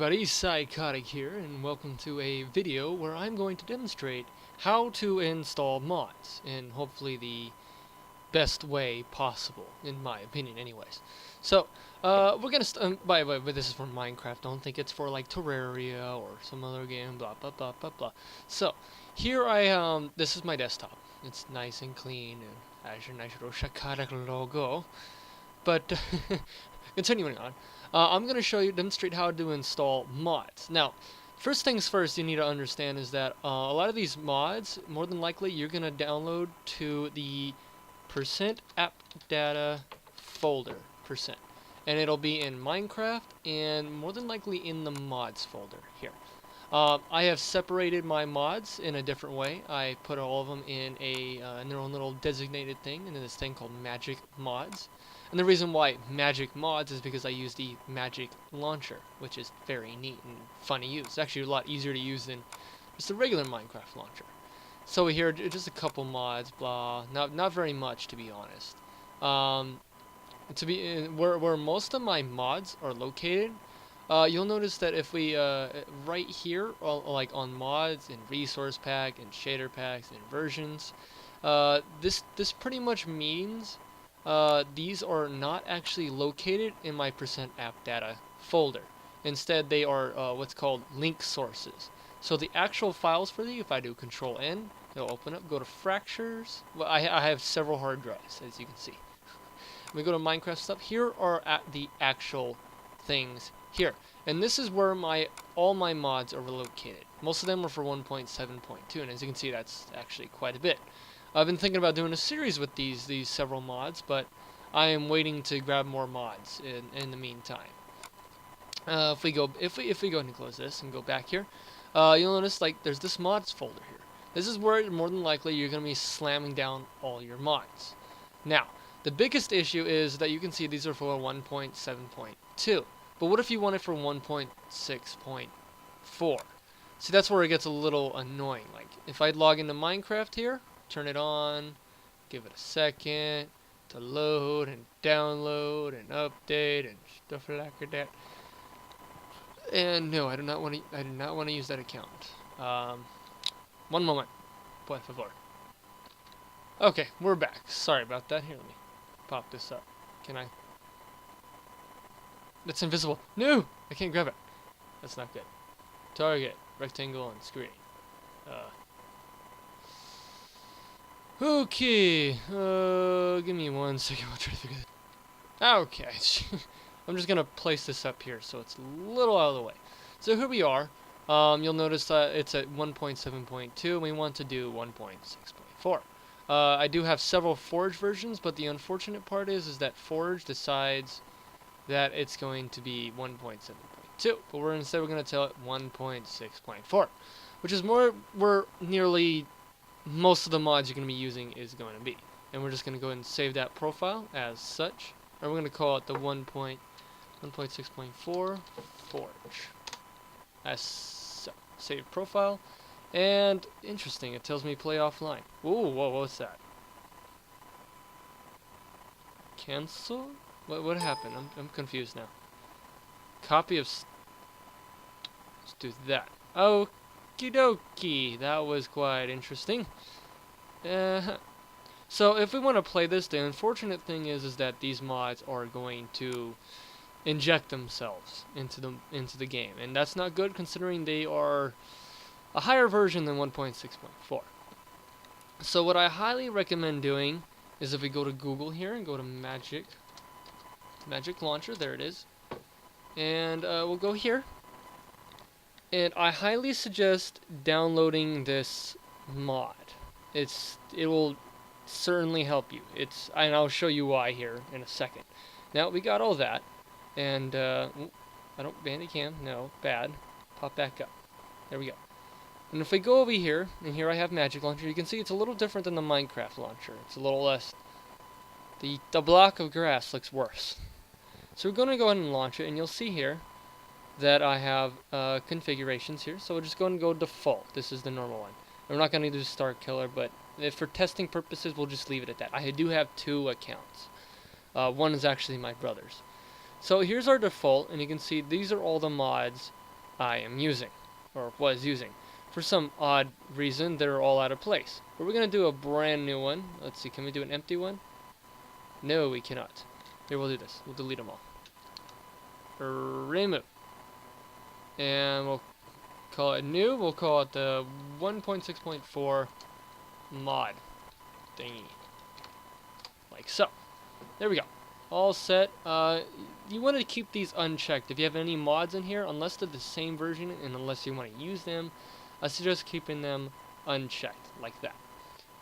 everybody, Psychotic here, and welcome to a video where I'm going to demonstrate how to install mods in hopefully the best way possible, in my opinion anyways. So, we're gonna, by the way, this is for Minecraft, don't think it's for like Terraria or some other game, blah blah blah blah blah. So, here this is my desktop. It's nice and clean, and as your nice little Psychotic logo. But, continuing on. I'm going to demonstrate how to install mods. Now, first things first you need to understand is that a lot of these mods, more than likely, you're going to download to the %appdata folder, and it'll be in Minecraft and more than likely in the mods folder here. I have separated my mods in a different way. I put all of them in in their own little designated thing, in this thing called Magic Mods. And the reason why Magic Mods is because I use the Magic Launcher, which is very neat and fun to use. It's actually a lot easier to use than just a regular Minecraft launcher. So here, just a couple mods, blah. Not very much, to be honest. Where most of my mods are located, you'll notice that if we right here, like on mods and resource pack and shader packs and versions, this pretty much means these are not actually located in my %appdata folder. Instead, they are what's called link sources. So the actual files for these, if I do Control N, it'll open up. Go to Fractures. Well, I have several hard drives, as you can see. Let me go to Minecraft stuff. Here are the actual things here, and this is where all my mods are located. Most of them are for 1.7.2, and as you can see, that's actually quite a bit. I've been thinking about doing a series with these several mods, but I am waiting to grab more mods in the meantime. If we go ahead and close this and go back here, you'll notice like there's this mods folder here. This is where more than likely you're going to be slamming down all your mods. Now, the biggest issue is that you can see these are for 1.7.2. But what if you want it for 1.6.4? See, that's where it gets a little annoying. Like if I log into Minecraft here, turn it on, give it a second to load and download and update and stuff like that. And no, I do not want to use that account. One moment, por favor. Okay, we're back. Sorry about that. Here, let me pop this up. Can I? That's invisible. No, I can't grab it. That's not good. Target, rectangle, and screen. Okay, give me 1 second, I'll try to figure that. Okay, I'm just gonna place this up here so it's a little out of the way. So here we are. You'll notice that it's at 1.7.2 and we want to do 1.6.4. I do have several Forge versions, but the unfortunate part is that Forge decides that it's going to be 1.7.2, but instead we're gonna tell it 1.6.4, which is where nearly most of the mods you're going to be using is going to be. And we're just going to go ahead and save that profile as such. And we're going to call it the 1.6.4 Forge. As so. Save profile. And interesting, it tells me play offline. Ooh, whoa, what's that? Cancel? What happened? I'm confused now. Copy of... Let's do that. Oh. Okie dokie, that was quite interesting. So if we want to play this, the unfortunate thing is that these mods are going to inject themselves into the game, and that's not good considering they are a higher version than 1.6.4. So what I highly recommend doing is if we go to Google here and go to Magic Launcher, there it is, and we'll go here. And I highly suggest downloading this mod. It will certainly help you. And I'll show you why here in a second. Now we got all that, and I don't Bandicam, no, bad. Pop back up. There we go. And if we go over here, and here I have Magic Launcher, you can see it's a little different than the Minecraft launcher. It's a little less. The block of grass looks worse. So we're going to go ahead and launch it, and you'll see here that I have configurations here, so we'll just go ahead and go default. This is the normal one. We're not going to do Star Killer, but for testing purposes, we'll just leave it at that. I do have 2 accounts. One is actually my brother's. So here's our default, and you can see these are all the mods I am using, or was using. For some odd reason, they're all out of place. But we're going to do a brand new one. Let's see, can we do an empty one? No, we cannot. Here, we'll do this. We'll delete them all. Remove. And we'll call it new. We'll call it the 1.6.4 mod thingy. Like so. There we go. All set. You want to keep these unchecked. If you have any mods in here, unless they're the same version and unless you want to use them, I suggest keeping them unchecked like that.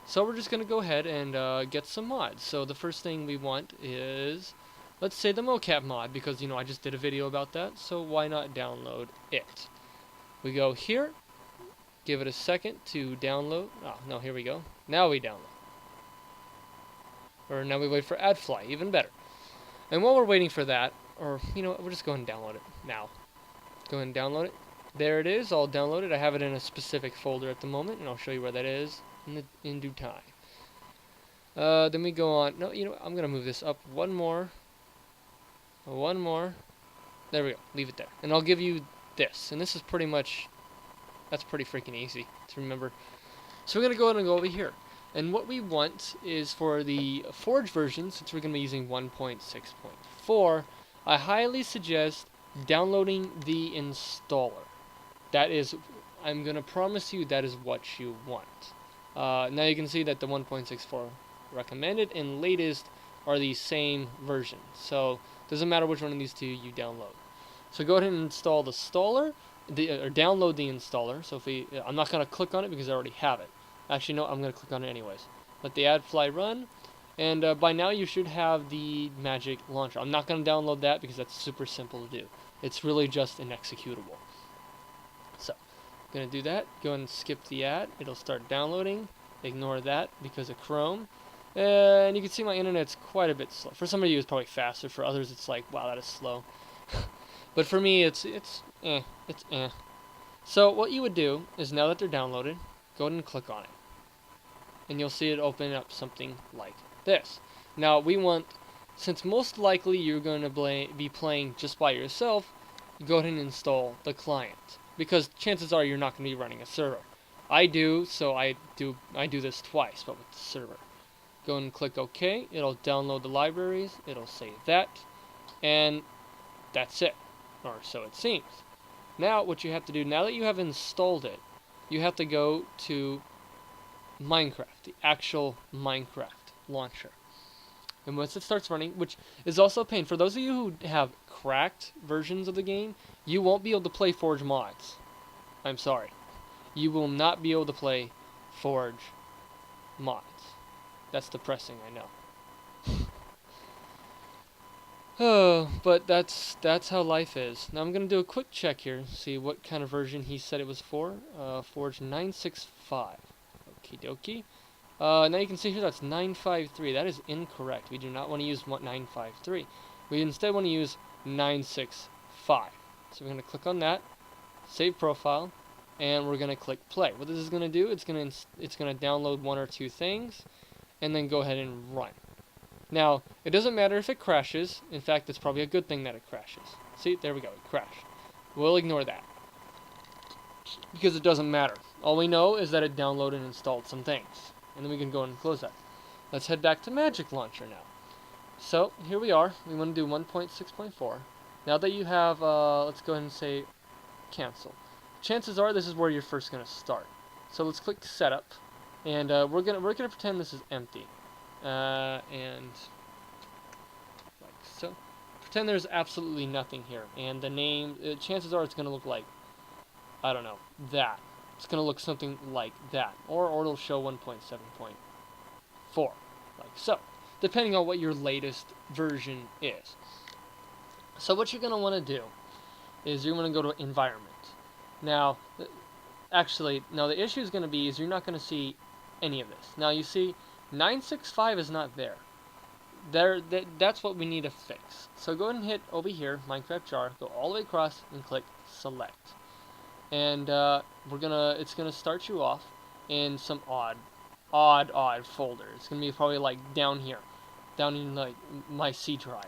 So we're just going to go ahead and get some mods. So the first thing we want is, let's say the mocap mod, because I just did a video about that, so why not download it? We go here, give it a second to download. Oh, no, here we go. Now we download. Or now we wait for AdFly, even better. And while we're waiting for that, or, we'll just go ahead and download it now. Go ahead and download it. There it is, all downloaded. I have it in a specific folder at the moment, and I'll show you where that is in due time. Then we go on. No, I'm going to move this up one more. One more. There we go. Leave it there. And I'll give you this. And this is pretty much, that's pretty freaking easy to remember. So we're going to go ahead and go over here. And what we want is for the Forge version, since we're going to be using 1.6.4, I highly suggest downloading the installer. That is, I'm going to promise you that is what you want. Now you can see that the 1.64 recommended and latest are the same version. So it doesn't matter which one of these two you download. So go ahead and install the installer, or download the installer. So I'm not going to click on it because I already have it. Actually, no, I'm going to click on it anyways. Let the AdFly run, and by now you should have the Magic Launcher. I'm not going to download that because that's super simple to do. It's really just an executable. So, I'm going to do that. Go ahead and skip the ad. It'll start downloading. Ignore that because of Chrome. And you can see my internet's quite a bit slow. For some of you, it's probably faster. For others, it's like, wow, that is slow. But for me, it's eh. So what you would do is, now that they're downloaded, go ahead and click on it. And you'll see it open up something like this. Now, we want, since most likely you're going to be playing just by yourself, go ahead and install the client. Because chances are you're not going to be running a server. I do, so I do this twice, but with the server. Go ahead and click OK. It'll download the libraries. It'll save that. And that's it. Or so it seems. Now, what you have to do, now that you have installed it, you have to go to Minecraft, the actual Minecraft launcher. And once it starts running, which is also a pain, for those of you who have cracked versions of the game, you won't be able to play Forge mods. I'm sorry. You will not be able to play Forge mods. That's depressing, I know. Oh, but that's how life is. Now I'm going to do a quick check here, see what kind of version he said it was for. Forge 965. Okie dokie. Now you can see here that's 953. That is incorrect. We do not want to use 953. We instead want to use 965. So we're going to click on that, save profile, and we're going to click play. What this is going to do, it's going to download one or two things, and then go ahead and run. Now, it doesn't matter if it crashes. In fact, it's probably a good thing that it crashes. See, there we go, it crashed. We'll ignore that, because it doesn't matter. All we know is that it downloaded and installed some things. And then we can go and close that. Let's head back to Magic Launcher now. So, here we are. We want to do 1.6.4. Now that you have, let's go ahead and say cancel. Chances are this is where you're first going to start. So let's click Setup. And we're gonna pretend this is empty. And like so. Pretend there's absolutely nothing here. And the name, chances are it's going to look like, I don't know, that. It's going to look something like that. Or it'll show 1.7.4. Like so. Depending on what your latest version is. So what you're going to want to do is you're going to go to Environment. Now, actually, no, the issue is going to be is you're not going to see any of this. Now, you see, 965 is not there. That's what we need to fix. So go ahead and hit over here, Minecraft jar, go all the way across and click Select. And it's gonna start you off in some odd folder. It's gonna be probably like down here, down in like my C drive.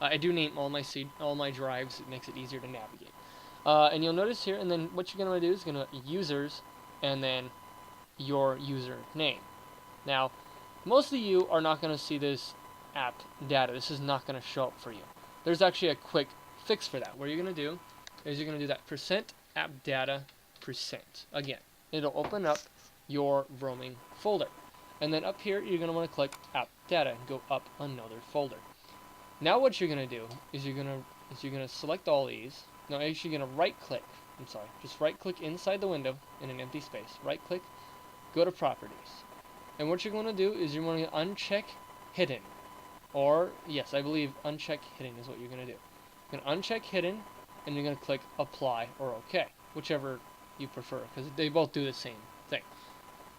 I do name all my drives. It makes it easier to navigate. And you'll notice here, and then what you're going to do is going to users, and then your username. Now, most of you are not going to see this app data. This is not going to show up for you. There's actually a quick fix for that. What you're going to do is you're going to do that percent app data percent. Again, it'll open up your roaming folder. And then up here, you're going to want to click app data and go up another folder. Now what you're going to do is you're going to select all these. No, actually you're going to right click. I'm sorry. Just right click inside the window in an empty space. Right click, go to properties. And what you're going to do is you're going to uncheck hidden. Or, yes, I believe uncheck hidden is what you're going to do. You're going to uncheck hidden, and you're going to click apply or OK, whichever you prefer, because they both do the same thing.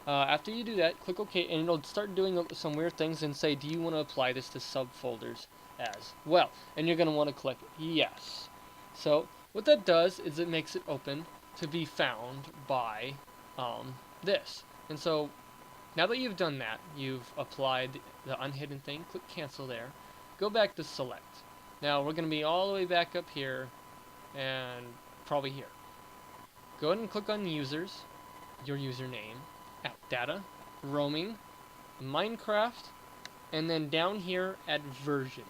After you do that, click OK, and it'll start doing some weird things and say, do you want to apply this to subfolders as well? And you're going to want to click yes. So what that does is it makes it open to be found by this. And so now that you've done that, you've applied the unhidden thing, click cancel there, go back to select. Now we're going to be all the way back up here and probably here. Go ahead and click on users, your username, app data, roaming, Minecraft, and then down here at versions.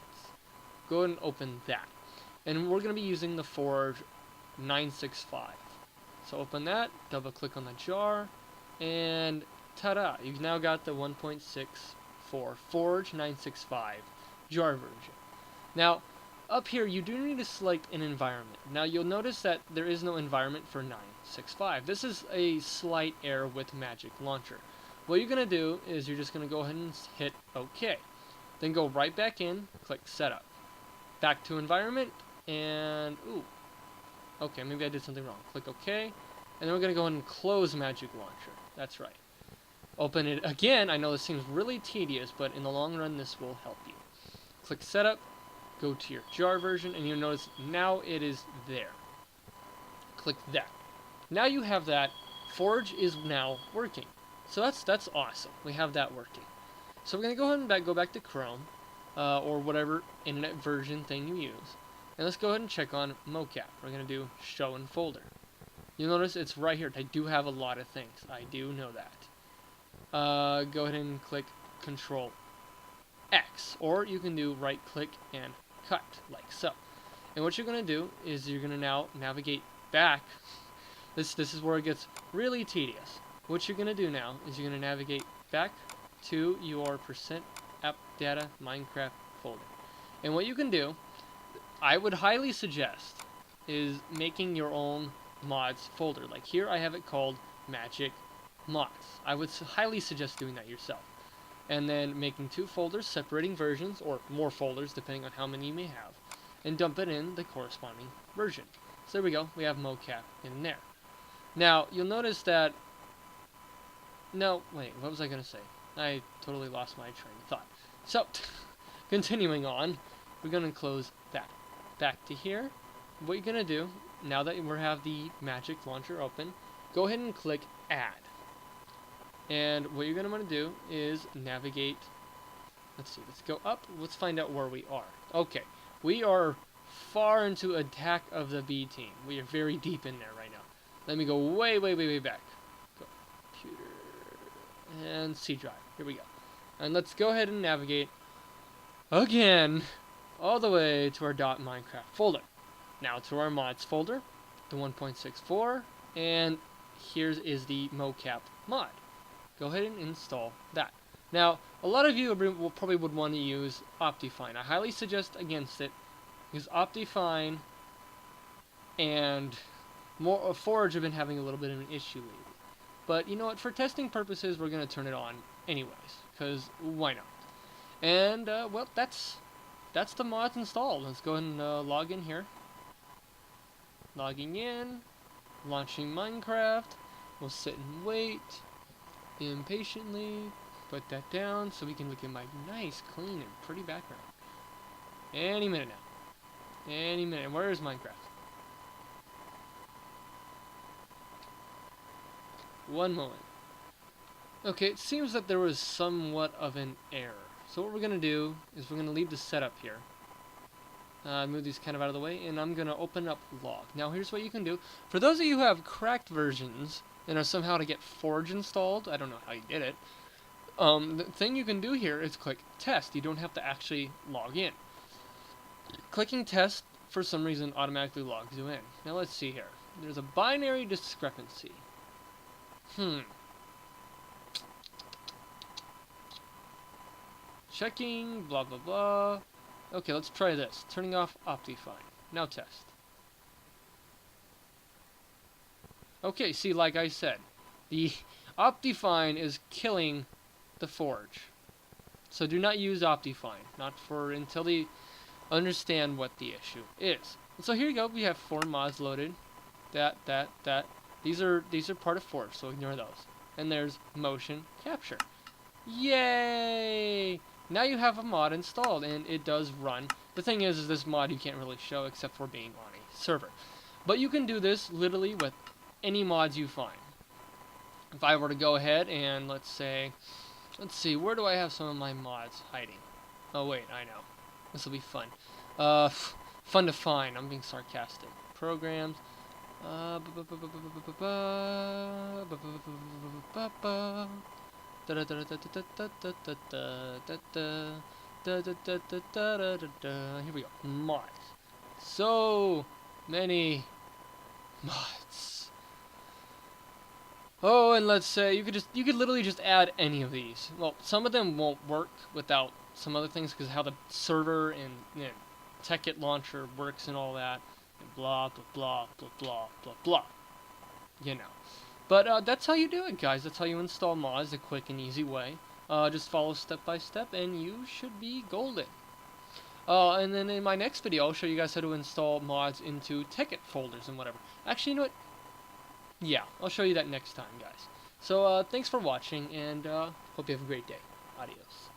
Go ahead and open that. And we're going to be using the Forge 965. So open that, double click on the jar, and ta-da! You've now got the 1.64 Forge 965 jar version. Now, up here you do need to select an environment. Now you'll notice that there is no environment for 965. This is a slight error with Magic Launcher. What you're going to do is you're just going to go ahead and hit OK. Then go right back in, click Setup. Back to Environment, and ooh, okay, maybe I did something wrong. Click OK, and then we're going to go ahead and close Magic Launcher. That's right. Open it again. I know this seems really tedious, but in the long run this will help you. Click Setup, go to your jar version, and you'll notice now it is there. Click that. Now you have that. Forge is now working. So that's awesome. We have that working. So we're going to go ahead and go back to Chrome, or whatever internet version thing you use. And let's go ahead and check on mocap. We're going to do show in folder. You'll notice it's right here. I do have a lot of things. I do know that. Go ahead and click Control X, or you can do right click and cut, like so. And what you're going to do is you're going to now navigate back. This is where it gets really tedious. What you're going to do now is you're going to navigate back to your percent app data Minecraft folder. And what you can do, I would highly suggest, is making your own mods folder. Like here I have it called Magic Mods. I would highly suggest doing that yourself. And then making 2 folders, separating versions, or more folders depending on how many you may have, and dump it in the corresponding version. So there we go, we have mocap in there. Now, you'll notice that, no, wait, what was I going to say? I totally lost my train of thought. So, continuing on, we're going to close that. Back to here, what you're going to do, now that we have the Magic Launcher open, go ahead and click Add. And what you're going to want to do is navigate, let's see, let's go up, let's find out where we are. Okay, we are far into Attack of the B Team. We are very deep in there right now. Let me go way back. Go, computer, and C drive, here we go. And let's go ahead and navigate, again, all the way to our .minecraft folder. Now to our mods folder, the 1.64, and here's is the mocap mod. Go ahead and install that. Now, a lot of you probably would want to use Optifine. I highly suggest against it, because Optifine and Forge have been having a little bit of an issue lately. But you know what? For testing purposes, we're going to turn it on anyways, because why not? And well, that's the mods installed. Let's go ahead and log in here. Logging in, launching Minecraft. We'll sit and wait impatiently. Put that down so we can look at my nice, clean, and pretty background. Any minute now. Any minute. Where is Minecraft? One moment. Okay, it seems that there was somewhat of an error. So what we're going to do is we're going to leave the setup here. Move these kind of out of the way, and I'm going to open up log. Now here's what you can do. For those of you who have cracked versions and are somehow to get Forge installed, I don't know how you did it, the thing you can do here is click test. You don't have to actually log in. Clicking test, for some reason, automatically logs you in. Now let's see here. There's a binary discrepancy. Checking, blah, blah, blah. Okay, let's try this. Turning off Optifine. Now test. Okay, see, like I said, the Optifine is killing the Forge. So do not use Optifine. Not for until they understand what the issue is. So here you go. We have 4 mods loaded. That. These are part of Forge, so ignore those. And there's motion capture. Yay! Now you have a mod installed, and it does run. The thing is this mod you can't really show except for being on a server. But you can do this literally with any mods you find. If I were to go ahead and let's see, where do I have some of my mods hiding? Oh wait, I know. This will be fun. Fun to find. I'm being sarcastic. Programs. Here we go. Mods. So many mods. Oh, and let's say you could literally just add any of these. Well, some of them won't work without some other things because how the server and Tekkit launcher works and all that, and blah blah blah blah blah blah blah. You know. But that's how you do it, guys. That's how you install mods the quick and easy way. Just follow step by step, and you should be golden. And then in my next video, I'll show you guys how to install mods into Tekkit folders and whatever. Actually, you know what? Yeah, I'll show you that next time, guys. So, thanks for watching, and hope you have a great day. Adios.